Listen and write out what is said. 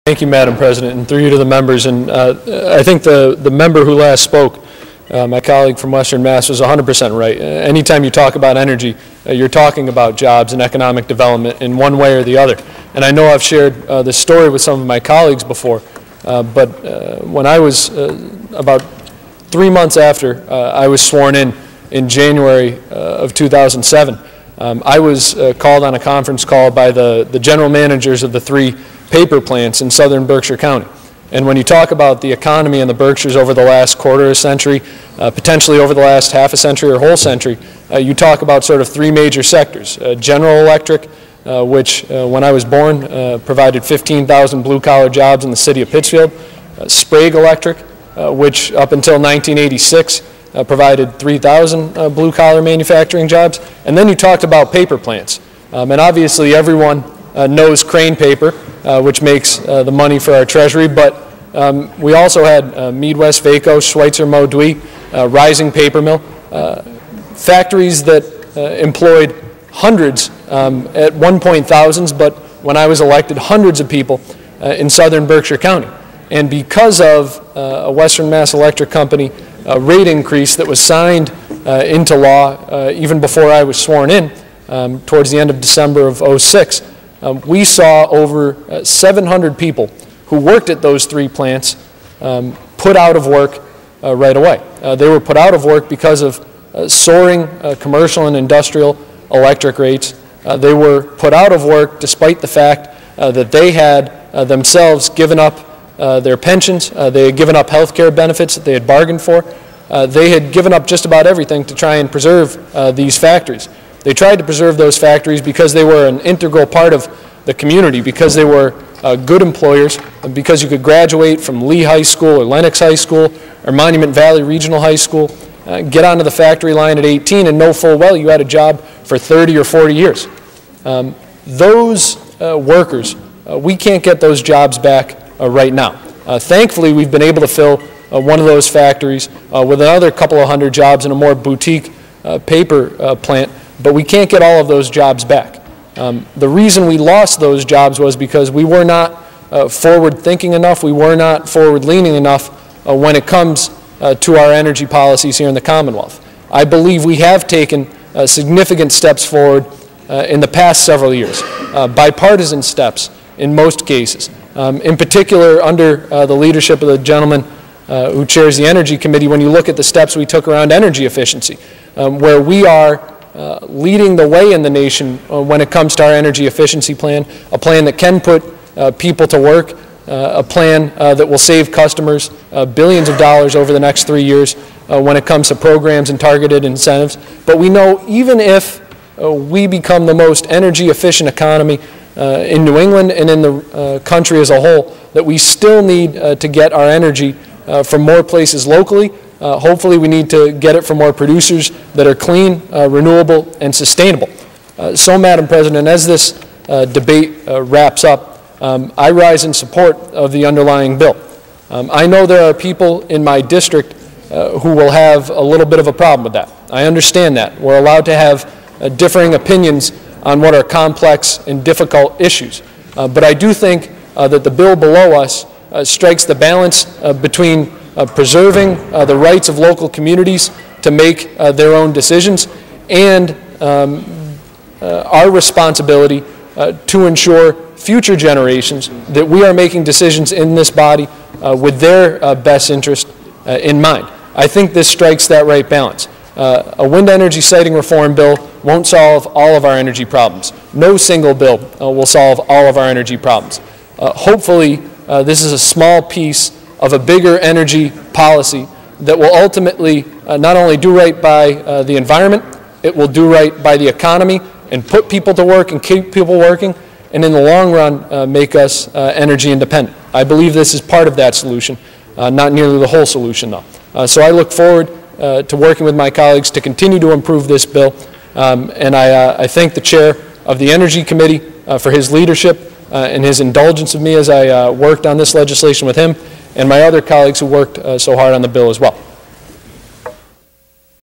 Thank you, Madam President, and through you to the members. And I think the member who last spoke, my colleague from Western Mass, was 100% right. Anytime you talk about energy, you're talking about jobs and economic development in one way or the other. And I know I've shared this story with some of my colleagues before, but when I was about 3 months after I was sworn in January of 2007, I was called on a conference call by the general managers of the 3 paper plants in southern Berkshire County. And when you talk about the economy in the Berkshires over the last quarter of a century, potentially over the last half a century or whole century, you talk about sort of 3 major sectors. General Electric, which when I was born provided 15,000 blue-collar jobs in the city of Pittsfield. Sprague Electric, which up until 1986 provided 3,000 blue-collar manufacturing jobs. And then you talked about paper plants. And obviously everyone knows Crane Paper, which makes the money for our Treasury, but we also had Midwest Vaco, Schweitzer Modui, Rising Paper Mill, factories that employed hundreds, at one point thousands, but when I was elected, hundreds of people in southern Berkshire County. And because of a Western Mass Electric Company rate increase that was signed into law even before I was sworn in, towards the end of December of '06, we saw over 700 people who worked at those 3 plants put out of work right away. They were put out of work because of soaring commercial and industrial electric rates. They were put out of work despite the fact that they had themselves given up their pensions. They had given up health care benefits that they had bargained for. They had given up just about everything to try and preserve these factories. They tried to preserve those factories because they were an integral part of the community, because they were good employers, because you could graduate from Lee High School or Lenox High School or Monument Valley Regional High School, get onto the factory line at 18 and know full well you had a job for 30 or 40 years. Those workers, we can't get those jobs back right now. Thankfully, we've been able to fill one of those factories with another couple of hundred jobs in a more boutique paper plant, but we can't get all of those jobs back. The reason we lost those jobs was because we were not forward-thinking enough, we were not forward-leaning enough when it comes to our energy policies here in the Commonwealth. I believe we have taken significant steps forward in the past several years, bipartisan steps in most cases. In particular, under the leadership of the gentleman who chairs the Energy Committee, when you look at the steps we took around energy efficiency, where we are leading the way in the nation when it comes to our energy efficiency plan, a plan that can put people to work, a plan that will save customers billions of dollars over the next 3 years when it comes to programs and targeted incentives. But we know even if we become the most energy efficient economy in New England and in the country as a whole, that we still need to get our energy from more places locally. Hopefully we need to get it from more producers that are clean, renewable, and sustainable. So, Madam President, as this debate wraps up, I rise in support of the underlying bill. I know there are people in my district who will have a little bit of a problem with that. I understand that. We're allowed to have differing opinions on what are complex and difficult issues. But I do think that the bill below us strikes the balance between preserving the rights of local communities to make their own decisions and our responsibility to ensure future generations that we are making decisions in this body with their best interest in mind. I think this strikes that right balance. A wind energy siting reform bill won't solve all of our energy problems. No single bill will solve all of our energy problems. Hopefully, this is a small piece of a bigger energy policy that will ultimately not only do right by the environment, it will do right by the economy and put people to work and keep people working, and in the long run make us energy independent. I believe this is part of that solution, not nearly the whole solution though. So I look forward to working with my colleagues to continue to improve this bill, and I thank the chair of the Energy Committee for his leadership and his indulgence of me as I worked on this legislation with him, and my other colleagues who worked so hard on the bill as well.